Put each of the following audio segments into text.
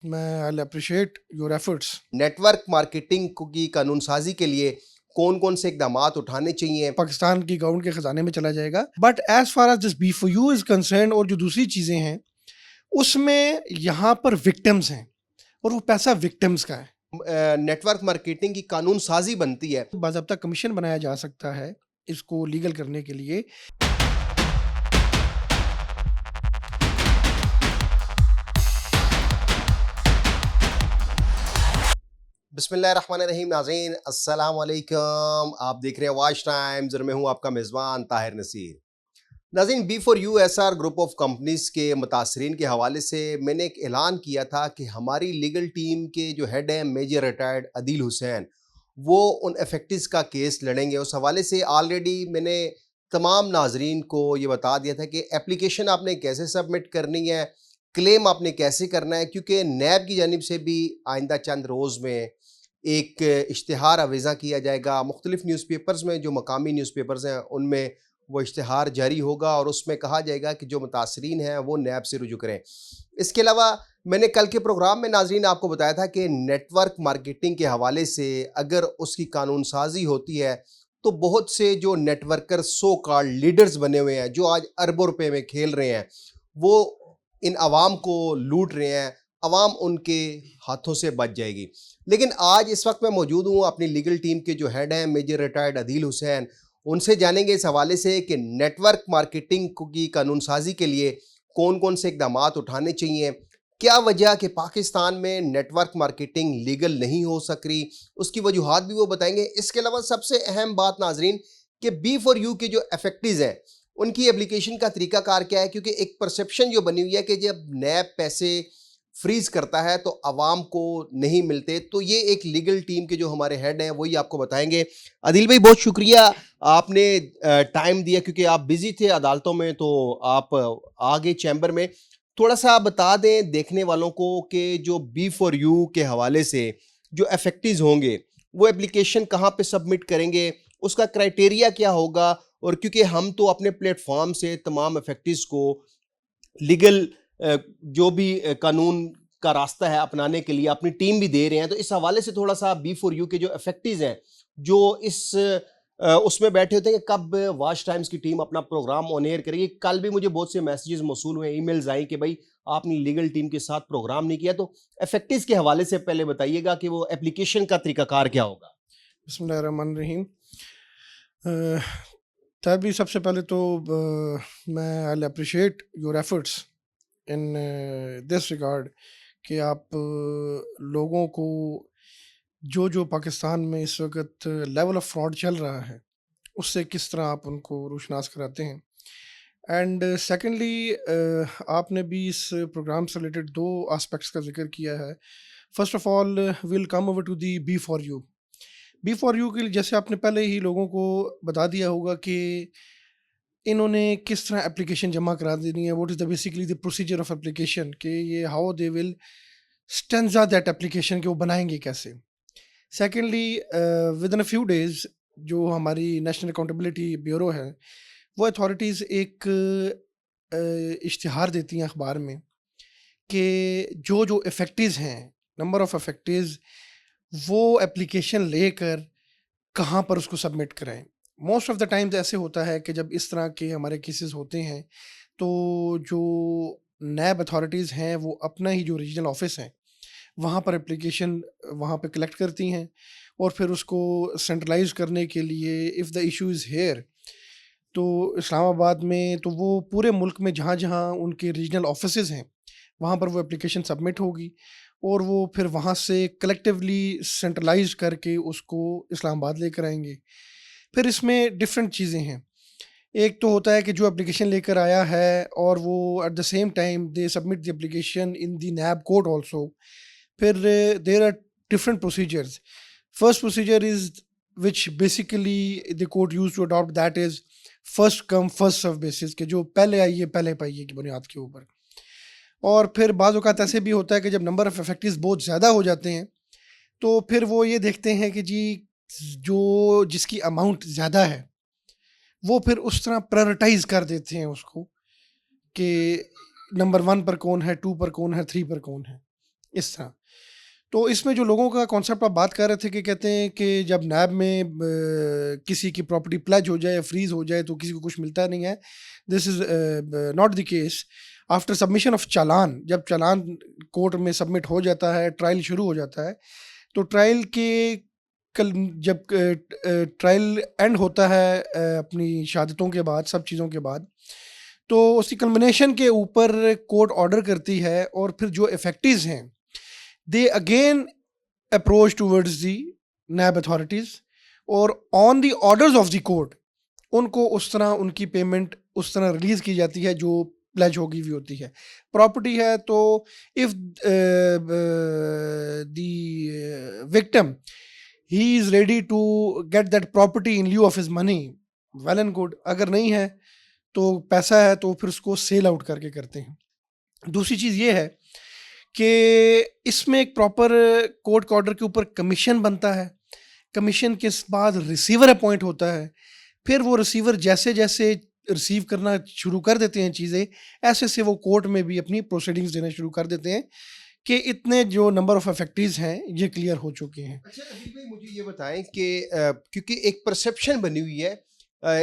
میں I'll appreciate your efforts. Network marketing کی قانون سازی کے لیے کون کون سے اقدامات اٹھانے چاہیے؟ پاکستان کی گورنمنٹ کے خزانے میں چلا جائے گا. But as far as this B4U is concern اور جو دوسری چیزیں ہیں اس میں یہاں پر وکٹمز ہیں اور وہ پیسہ وکٹمز کا ہے. نیٹ ورک مارکیٹنگ کی قانون سازی بنتی ہے. باضابطہ کمیشن بنایا جا سکتا ہے اس کو لیگل کرنے کے لیے. بسم اللہ الرحمن الرحیم. ناظرین السلام علیکم، آپ دیکھ رہے ہیں واچ ٹائمز اور میں ہوں آپ کا میزبان طاہر نصیر. ناظرین B4U SR group of companies کے متاثرین کے حوالے سے میں نے ایک اعلان کیا تھا کہ ہماری لیگل ٹیم کے جو ہیڈ ہیں میجر ریٹائرڈ عدیل حسین، وہ ان افیکٹز کا کیس لڑیں گے. اس حوالے سے آلریڈی میں نے تمام ناظرین کو یہ بتا دیا تھا کہ اپلیکیشن آپ نے کیسے سبمٹ کرنی ہے، کلیم آپ نے کیسے کرنا ہے، کیونکہ نیب کی جانب سے بھی آئندہ چند روز میں ایک اشتہار آویزاں کیا جائے گا. مختلف نیوز پیپرز میں، جو مقامی نیوز پیپرز ہیں ان میں وہ اشتہار جاری ہوگا اور اس میں کہا جائے گا کہ جو متاثرین ہیں وہ نیب سے رجوع کریں. اس کے علاوہ میں نے کل کے پروگرام میں ناظرین آپ کو بتایا تھا کہ نیٹ ورک مارکیٹنگ کے حوالے سے اگر اس کی قانون سازی ہوتی ہے تو بہت سے جو networker so called leaders بنے ہوئے ہیں، جو آج اربوں روپے میں کھیل رہے ہیں، وہ ان عوام کو لوٹ رہے ہیں، عوام ان کے ہاتھوں سے بچ جائے گی. لیکن آج اس وقت میں موجود ہوں اپنی لیگل ٹیم کے جو ہیڈ ہیں میجر ریٹائرڈ عدیل حسین، ان سے جانیں گے اس حوالے سے کہ نیٹ ورک مارکیٹنگ کی قانون سازی کے لیے کون کون سے اقدامات اٹھانے چاہیے، کیا وجہ کہ پاکستان میں نیٹ ورک مارکیٹنگ لیگل نہیں ہو سک رہی، اس کی وجوہات بھی وہ بتائیں گے. اس کے علاوہ سب سے اہم بات ناظرین کہ B4U کے جو افیکٹیز ہیں ان کی اپلیکیشن کا طریقہ کار کیا ہے، کیونکہ ایک پرسیپشن جو بنی ہوئی ہے کہ جب نیب پیسے فریز کرتا ہے تو عوام کو نہیں ملتے. تو یہ ایک لیگل ٹیم کے جو ہمارے ہیڈ ہیں وہی آپ کو بتائیں گے. عدیل بھائی بہت شکریہ آپ نے ٹائم دیا، کیونکہ آپ بزی تھے عدالتوں میں تو آپ آگے چیمبر میں. تھوڑا سا بتا دیں دیکھنے والوں کو کہ جو B4U کے حوالے سے جو افیکٹیز ہوں گے وہ اپلیکیشن کہاں پہ سبمٹ کریں گے، اس کا کرائٹیریا کیا ہوگا، اور کیونکہ ہم تو اپنے پلیٹ فارم سے تمام افیکٹیز کو لیگل جو بھی قانون کا راستہ ہے اپنانے کے لیے اپنی ٹیم بھی دے رہے ہیں، تو اس حوالے سے تھوڑا سا B4U کے جو افیکٹیز ہیں جو اس میں بیٹھے ہوتے ہیں کہ کب واچ ٹائمز کی ٹیم اپنا پروگرام آن ایئر کرے گی. کل بھی مجھے بہت سے میسیجز موصول ہوئے، ای میلز آئیں کہ بھائی آپ نے لیگل ٹیم کے ساتھ پروگرام نہیں کیا. تو افیکٹیز کے حوالے سے پہلے بتائیے گا کہ وہ اپلیکیشن کا طریقہ کار کیا ہوگا. بسم اللہ الرحمن الرحیم. تبھی سب سے پہلے تو میں I'll appreciate your efforts in this regard کہ آپ لوگوں کو جو پاکستان میں اس وقت لیول آف فراڈ چل رہا ہے اس سے کس طرح آپ ان کو روشناس کراتے ہیں. اینڈ سیکنڈلی آپ نے بھی اس پروگرام سے ریلیٹڈ دو آسپیکٹس کا ذکر کیا ہے. First of all welcome over to the B4U کے لیے. جیسے آپ نے پہلے ہی لوگوں کو بتا دیا ہوگا کہ انہوں نے کس طرح اپلیکیشن جمع کرا دینی ہے. What is the basically the procedure of application, کہ یہ how they will stanza that application, کہ وہ بنائیں گے کیسے. Secondly with in a few days جو ہماری نیشنل اکاؤنٹیبلٹی بیورو ہے وہ اتھارٹیز ایک اشتہار دیتی ہیں اخبار میں کہ جو افیکٹیز ہیں، نمبر آف افیکٹیز، وہ اپلیکیشن لے کر کہاں پر اس کو سبمٹ کرائیں. موسٹ آف دا ٹائمز ایسے ہوتا ہے کہ جب اس طرح کے ہمارے کیسز ہوتے ہیں تو جو نیب اتھارٹیز ہیں وہ اپنا ہی جو ریجنل آفس ہیں وہاں پر اپلیکیشن وہاں پہ کلیکٹ کرتی ہیں اور پھر اس کو سینٹرلائز کرنے کے لیے if the issue is here تو اسلام آباد میں، تو وہ پورے ملک میں جہاں جہاں ان کے ریجنل آفیسز ہیں وہاں پر وہ اپلیکیشن سبمٹ ہوگی اور وہ پھر وہاں سے کلیکٹیولی سینٹرلائز کر کے اس کو اسلام آباد لے کر آئیں گے. پھر اس میں ڈفرینٹ چیزیں ہیں. ایک تو ہوتا ہے کہ جو اپلیکیشن لے کر آیا ہے اور وہ at the same time they submit the application in the NAB court also. پھر there are different procedures. First procedure is which basically the court use to adopt, that is first come first serve basis, کہ جو پہلے آئیے پہلے پائیے کی بنیاد کے اوپر. اور پھر بعض اوقات ایسے بھی ہوتا ہے کہ جب نمبر آف افیکٹیز بہت زیادہ ہو جاتے ہیں تو پھر وہ یہ دیکھتے ہیں کہ جی جو جس کی اماؤنٹ زیادہ ہے وہ پھر اس طرح پرائرٹائز کر دیتے ہیں اس کو کہ نمبر 1 پر کون ہے، 2 پر کون ہے، 3 پر کون ہے. اس طرح. تو اس میں جو لوگوں کا کانسیپٹ آپ بات کر رہے تھے کہ کہتے ہیں کہ جب نیب میں کسی کی پراپرٹی پلیج ہو جائے, فریز ہو جائے, تو کسی کو کچھ ملتا نہیں ہے. This is not the case. After submission of challan, جب چالان کورٹ میں سبمٹ ہو جاتا ہے, ٹرائل شروع ہو جاتا ہے, تو ٹرائل کے جب ٹرائل اینڈ ہوتا ہے اپنی شہادتوں کے بعد, سب چیزوں کے بعد, تو اس کی کلمنیشن کے اوپر کورٹ آرڈر کرتی ہے, اور پھر جو افیکٹیز ہیں they again approach towards the NAB authorities, اور on the orders of the court ان کو اس طرح ان کی پیمنٹ اس طرح ریلیز کی جاتی ہے جو پلیج ہوگی ہوئی ہوتی ہے. پراپرٹی ہے تو if the victim he is ready to get that property in lieu of his money, well and good. اگر نہیں ہے تو پیسہ ہے تو پھر اس کو سیل آؤٹ کر کے کرتے ہیں. دوسری چیز یہ ہے کہ اس میں ایک پراپر کورٹ کے آرڈر کے اوپر کمیشن بنتا ہے. کمیشن کے بعد ریسیور اپوائنٹ ہوتا ہے. پھر وہ ریسیور جیسے جیسے ریسیو کرنا شروع کر دیتے ہیں چیزیں, ایسے سے وہ کورٹ میں بھی اپنی پروسیڈنگز دینا شروع کر دیتے ہیں کہ اتنے جو نمبر آف افیکٹیز ہیں یہ کلیئر ہو چکے ہیں. اچھا ابھی بھائی مجھے یہ بتائیں کہ کیونکہ ایک پرسیپشن بنی ہوئی ہے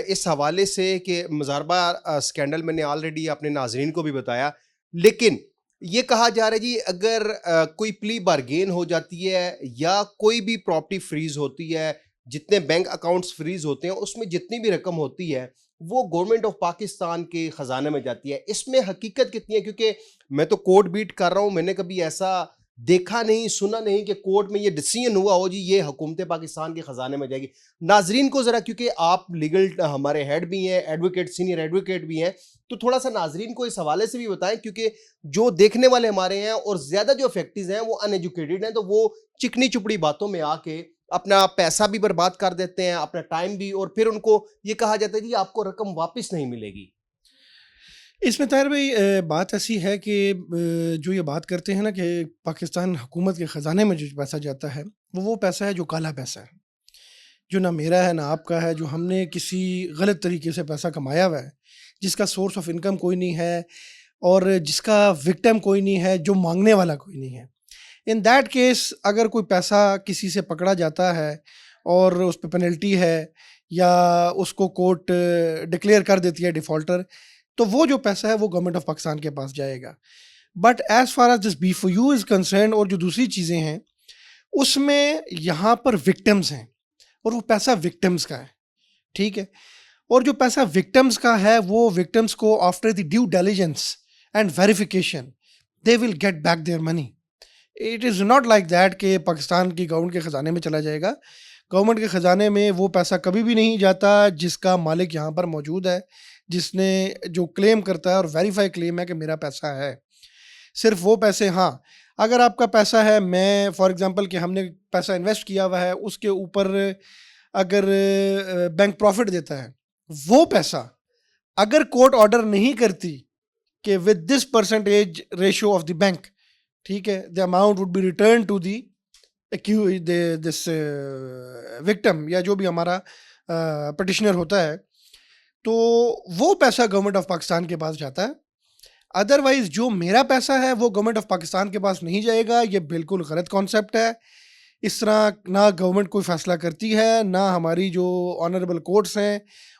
اس حوالے سے کہ مزاربہ اسکینڈل میں نے آلریڈی اپنے ناظرین کو بھی بتایا, لیکن یہ کہا جا رہا ہے جی اگر کوئی پلی بارگین ہو جاتی ہے یا کوئی بھی پراپرٹی فریز ہوتی ہے, جتنے بینک اکاؤنٹس فریز ہوتے ہیں اس میں جتنی بھی رقم ہوتی ہے وہ گورنمنٹ آف پاکستان کے خزانے میں جاتی ہے. اس میں حقیقت کتنی ہے؟ کیونکہ میں تو کورٹ بیٹ کر رہا ہوں, میں نے کبھی ایسا دیکھا نہیں سنا نہیں کہ کورٹ میں یہ ڈیسیژن ہوا ہو جی یہ حکومت پاکستان کے خزانے میں جائے گی. ناظرین کو ذرا, کیونکہ آپ لیگل ہمارے ہیڈ بھی ہیں, ایڈوکیٹ سینئر ایڈوکیٹ بھی ہیں, تو تھوڑا سا ناظرین کو اس حوالے سے بھی بتائیں, کیونکہ جو دیکھنے والے ہمارے ہیں اور زیادہ جو افیکٹیز ہیں وہ ان ایجوکیٹڈ ہیں, تو وہ چکنی چپڑی باتوں میں آ کے اپنا پیسہ بھی برباد کر دیتے ہیں, اپنا ٹائم بھی, اور پھر ان کو یہ کہا جاتا ہے کہ آپ کو رقم واپس نہیں ملے گی. اس میں طاہر بھائی بات ایسی ہے کہ جو یہ بات کرتے ہیں نا کہ پاکستان حکومت کے خزانے میں جو پیسہ جاتا ہے وہ پیسہ ہے جو کالا پیسہ ہے, جو نہ میرا ہے نہ آپ کا ہے, جو ہم نے کسی غلط طریقے سے پیسہ کمایا ہوا ہے, جس کا سورس آف انکم کوئی نہیں ہے اور جس کا وکٹم کوئی نہیں ہے, جو مانگنے والا کوئی نہیں ہے. ان دیٹ کیس اگر کوئی پیسہ کسی سے پکڑا جاتا ہے اور اس پہ پینلٹی ہے یا اس کو کورٹ ڈکلیئر کر دیتی ہے ڈیفالٹر, تو وہ جو پیسہ ہے وہ گورنمنٹ آف پاکستان کے پاس جائے گا. But as far as this B4U is concerned, اور جو دوسری چیزیں ہیں اس میں یہاں پر وکٹمز ہیں اور وہ پیسہ وکٹمز کا ہے, ٹھیک ہے. اور جو پیسہ وکٹمز کا ہے وہ وکٹمز کو after the due diligence and verification they will get back their money. It is not like that کہ پاکستان کی گورنمنٹ کے خزانے میں چلا جائے گا. گورنمنٹ کے خزانے میں وہ پیسہ کبھی بھی نہیں جاتا جس کا مالک یہاں پر موجود ہے, جس نے جو کلیم کرتا ہے اور ویریفائی کلیم ہے کہ میرا پیسہ ہے. صرف وہ پیسے, ہاں اگر آپ کا پیسہ ہے, میں فار ایگزامپل کہ ہم نے پیسہ انویسٹ کیا ہوا ہے, اس کے اوپر اگر بینک پروفٹ دیتا ہے, وہ پیسہ اگر کورٹ آرڈر نہیں کرتی کہ with this percentage ratio of the bank, ٹھیک ہے, the amount would be return to the this victim یا جو بھی ہمارا پٹیشنر ہوتا ہے, تو وہ پیسہ گورنمنٹ آف پاکستان کے پاس جاتا ہے. ادروائز جو میرا پیسہ ہے وہ گورنمنٹ آف پاکستان کے پاس نہیں جائے گا. یہ بالکل غلط کانسیپٹ ہے. اس طرح نہ گورنمنٹ کوئی فیصلہ کرتی ہے, نہ ہماری جو آنریبل کورٹس ہیں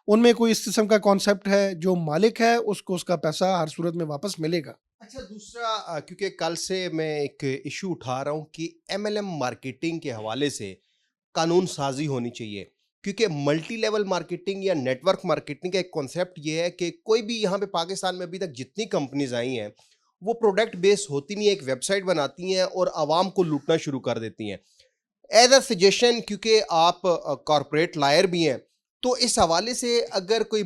ان میں کوئی اس قسم کا کانسیپٹ ہے. جو مالک ہے اس کو اس کا پیسہ ہر صورت میں واپس ملے گا. اچھا دوسرا, کیونکہ کل سے میں ایک ایشو اٹھا رہا ہوں کہ MLM مارکیٹنگ کے حوالے سے قانون سازی ہونی چاہیے, کیونکہ ملٹی لیول مارکیٹنگ یا نیٹ ورک مارکیٹنگ کا ایک کنسیپٹ یہ ہے کہ کوئی بھی یہاں پہ پاکستان میں ابھی تک جتنی کمپنیز آئی ہیں وہ پروڈکٹ بیس ہوتی نہیں ہے, ایک ویب سائٹ بناتی ہیں اور عوام کو لوٹنا شروع کر دیتی ہیں. ایز اے سجیشن, کیونکہ آپ کارپوریٹ لائر بھی ہیں, تو اس حوالے سے اگر کوئی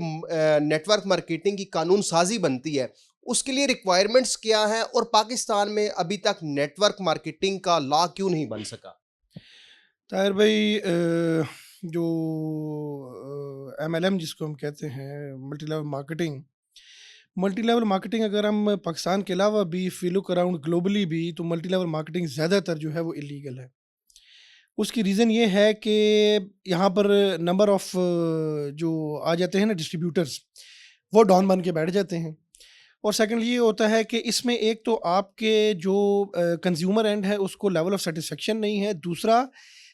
نیٹ ورک مارکیٹنگ کی قانون سازی بنتی ہے اس کے لیے ریکوائرمنٹس کیا ہیں, اور پاکستان میں ابھی تک نیٹ ورک مارکیٹنگ کا لا کیوں نہیں بن سکا؟ طاہر بھائی, جو MLM جس کو ہم کہتے ہیں ملٹی لیول مارکیٹنگ, اگر ہم پاکستان کے علاوہ بھی فی لک اراؤنڈ گلوبلی بھی, تو ملٹی لیول مارکیٹنگ زیادہ تر جو ہے وہ ایلیگل ہے. اس کی ریزن یہ ہے کہ یہاں پر نمبر آف جو آ جاتے ہیں نا ڈسٹریبیوٹرز, وہ ڈان بن کے بیٹھ جاتے ہیں. اور سیکنڈ یہ ہوتا ہے کہ اس میں ایک تو آپ کے جو کنزیومر اینڈ ہے اس کو لیول آف سیٹسفیکشن نہیں ہے، دوسرا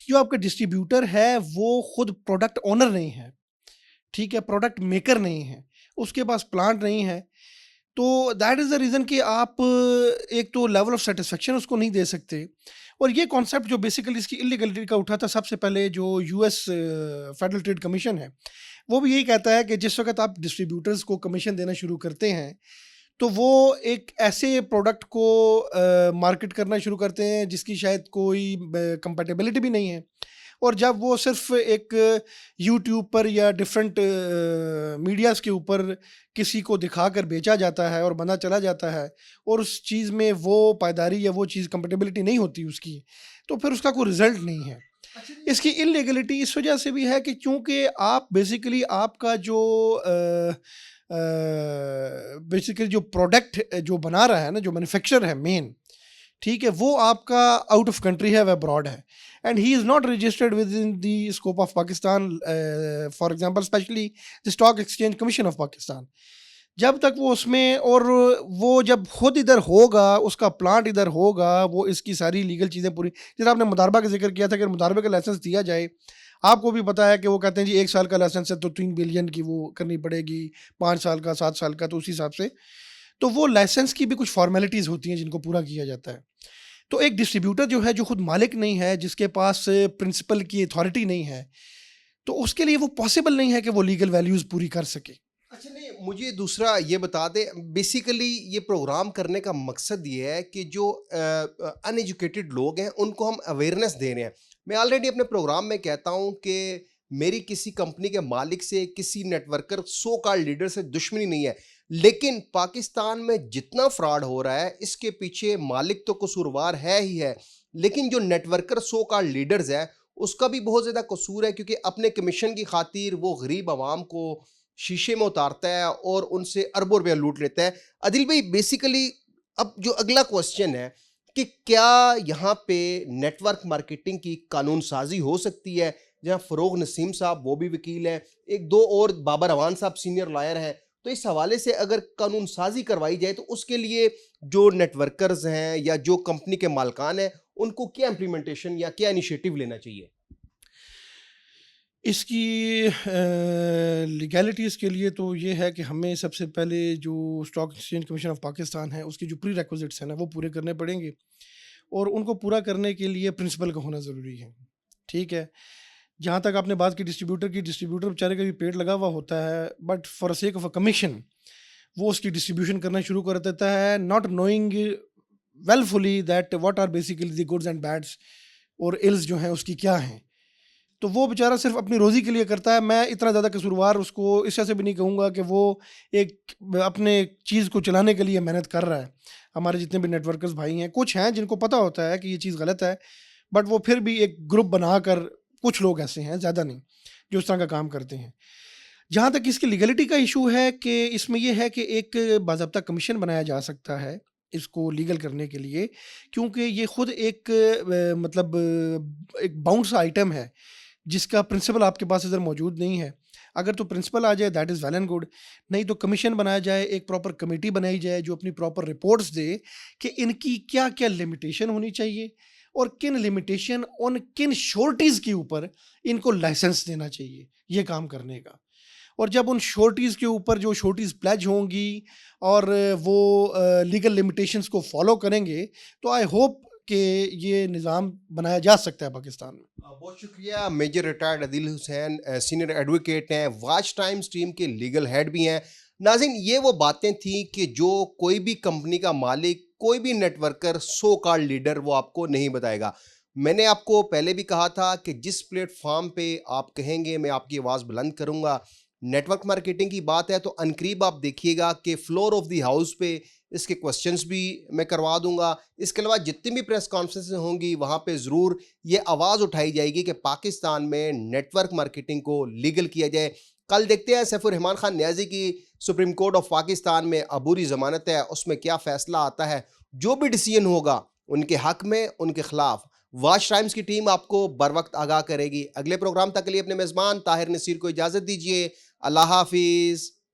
جو آپ کا ڈسٹریبیوٹر ہے وہ خود پروڈکٹ اونر نہیں ہے، ٹھیک ہے، پروڈکٹ میکر نہیں ہے، اس کے پاس پلانٹ نہیں ہے، تو دیٹ از دا ریزن کہ آپ ایک تو لیول آف سیٹسفیکشن اس کو نہیں دے سکتے. اور یہ کانسیپٹ جو بیسیکلی اس کی انلیگلٹی کا اٹھا تھا سب سے پہلے جو U S Federal Trade Commission ہے، وہ بھی یہی کہتا ہے کہ جس وقت آپ ڈسٹریبیوٹرز کو کمیشن دینا شروع کرتے ہیں تو وہ ایک ایسے پروڈکٹ کو مارکیٹ کرنا شروع کرتے ہیں جس کی شاید کوئی کمپیٹیبلٹی بھی نہیں ہے، اور جب وہ صرف ایک یوٹیوب پر یا ڈفرینٹ میڈیاز کے اوپر کسی کو دکھا کر بیچا جاتا ہے اور بندہ چلا جاتا ہے اور اس چیز میں وہ پائیداری یا وہ چیز کمپیٹیبلٹی نہیں ہوتی اس کی، تو پھر اس کا کوئی رزلٹ نہیں ہے. اس کی انلیگلٹی اس وجہ سے بھی ہے کہ چونکہ آپ بیسیکلی آپ کا جو بیسیکلی جو پروڈکٹ جو بنا رہا ہے نا، جو مینوفیکچر ہے مین، ٹھیک ہے، وہ آپ کا آؤٹ آف کنٹری ہے، وہ ابراڈ ہے، and he is not registered with in the scope of Pakistan, for example specially the stock exchange commission of Pakistan. جب تک وہ اس میں، اور وہ جب خود ادھر ہوگا، اس کا پلانٹ ادھر ہوگا، وہ اس کی ساری لیگل چیزیں پوری، جیسے آپ نے مداربہ کا ذکر کیا تھا کہ مداربے کا لائسنس دیا جائے، آپ کو بھی پتا ہے کہ وہ کہتے ہیں جی 1 سال کا لائسنس ہے تو 3 بلین کی وہ کرنی پڑے گی، 5 سال کا، 7 سال کا، تو اسی حساب سے تو وہ لائسنس کی بھی کچھ فارمیلٹیز ہوتی ہیں جن کو پورا کیا جاتا ہے. تو ایک ڈسٹریبیوٹر جو ہے جو خود مالک نہیں ہے، جس کے پاس پرنسپل کی اتھارٹی نہیں ہے، تو اس کے لیے وہ پاسبل نہیں ہے کہ وہ لیگل ویلیوز پوری کر سکے. اچھا نہیں، مجھے دوسرا یہ بتا دیں، بیسیکلی یہ پروگرام کرنے کا مقصد یہ ہے کہ جو ان ایجوکیٹڈ لوگ ہیں ان کو ہم اویئرنیس دے رہے ہیں. میں آلریڈی اپنے پروگرام میں کہتا ہوں کہ میری کسی کمپنی کے مالک سے، کسی نیٹ ورکر سو کال لیڈر سے دشمنی نہیں ہے، لیکن پاکستان میں جتنا فراڈ ہو رہا ہے اس کے پیچھے مالک تو قصوروار ہے ہی ہے، لیکن جو نیٹ ورکر سو کال لیڈرز ہے اس کا بھی بہت زیادہ قصور ہے، کیونکہ اپنے کمیشن کی خاطر وہ غریب عوام کو شیشے میں اتارتا ہے اور ان سے اربوں روپیہ لوٹ لیتا ہے. عادل بھائی، بیسیکلی اب جو اگلا کوسچن ہے کہ کیا یہاں پہ نیٹ ورک مارکیٹنگ کی قانون سازی ہو سکتی ہے؟ جہاں فروغ نسیم صاحب وہ بھی وکیل ہیں، 1-2 اور بابر روان صاحب سینئر لائر ہیں، تو اس حوالے سے اگر قانون سازی کروائی جائے تو اس کے لیے جو نیٹ ورکرز ہیں یا جو کمپنی کے مالکان ہیں ان کو کیا امپلیمنٹیشن یا کیا انیشیٹو لینا چاہیے؟ اس کی لیگیلٹیز کے لیے تو یہ ہے کہ ہمیں سب سے پہلے جو stock exchange commission of Pakistan ہے اس کی جو پری ریکوزٹس ہیں نا وہ پورے کرنے پڑیں گے، اور ان کو پورا کرنے کے لیے پرنسپل کا ہونا ضروری ہے. ٹھیک ہے، جہاں تک آپ نے بات کی ڈسٹریبیوٹر بیچارے کا بھی پیٹ لگا ہوا ہوتا ہے، but for sake of a commission وہ اس کی ڈسٹریبیوشن کرنا شروع کر دیتا ہے، not knowing well fully that what are basically the goods and bads اور الز جو ہیں اس کی کیا ہیں. تو وہ بیچارہ صرف اپنی روزی کے لیے کرتا ہے. میں اتنا زیادہ قصوروار اس کو اس سے بھی نہیں کہوں گا کہ وہ ایک اپنے چیز کو چلانے کے لیے محنت کر رہا ہے. ہمارے جتنے بھی نیٹ ورکرز بھائی ہیں، کچھ ہیں جن کو پتہ ہوتا ہے کہ یہ چیز غلط ہے، بٹ وہ پھر بھی ایک گروپ بنا کر، کچھ لوگ ایسے ہیں، زیادہ نہیں، جو اس طرح کا کام کرتے ہیں. جہاں تک اس کی لیگلٹی کا ایشو ہے کہ اس میں یہ ہے کہ ایک باضابطہ کمیشن بنایا جا سکتا ہے اس کو لیگل کرنے کے لیے، کیونکہ یہ خود ایک مطلب ایک باؤنڈس آئٹم ہے جس کا پرنسپل آپ کے پاس ادھر موجود نہیں ہے. اگر تو پرنسپل آ جائے that is well and good, نہیں تو کمیشن بنایا جائے، ایک پراپر کمیٹی بنائی جائے جو اپنی پراپر رپورٹس دے کہ ان کی کیا کیا لمیٹیشن ہونی چاہیے اور کن لمیٹیشن ان کن شورٹیز کے اوپر ان کو لائسنس دینا چاہیے یہ کام کرنے کا. اور جب ان شورٹیز کے اوپر جو شورٹیز پلیج ہوں گی اور وہ لیگل لمیٹیشنز کو فالو کریں گے تو آئی ہوپ کہ یہ نظام بنایا جا سکتا ہے پاکستان میں. بہت شکریہ. میجر ریٹائرڈ عادل حسین سینئر ایڈوکیٹ ہیں، واچ ٹائمز ٹیم کے لیگل ہیڈ بھی ہیں. ناظرین، یہ وہ باتیں تھیں کہ جو کوئی بھی کمپنی کا مالک، کوئی بھی نیٹ ورکر، سو کال لیڈر وہ آپ کو نہیں بتائے گا. میں نے آپ کو پہلے بھی کہا تھا کہ جس پلیٹ فارم پہ آپ کہیں گے میں آپ کی آواز بلند کروں گا. نیٹ ورک مارکیٹنگ کی بات ہے تو عنقریب آپ دیکھیے گا کہ فلور آف دی ہاؤس پہ اس کے کوسچنز بھی میں کروا دوں گا. اس کے علاوہ جتنی بھی پریس کانفرنسز ہوں گی وہاں پہ ضرور یہ آواز اٹھائی جائے گی کہ پاکستان میں نیٹ ورک مارکیٹنگ کو لیگل کیا جائے. کل دیکھتے ہیں سیف الرحمان خان نیازی کی سپریم کورٹ آف پاکستان میں عبوری ضمانت ہے، اس میں کیا فیصلہ آتا ہے. جو بھی ڈیسیژن ہوگا ان کے حق میں، ان کے خلاف، واچ ٹائمز کی ٹیم آپ کو بر وقت آگاہ کرے گی. اگلے پروگرام تک کے لیے اپنے میزبان طاہر نصیر کو اجازت دیجیے. اللہ حافظ.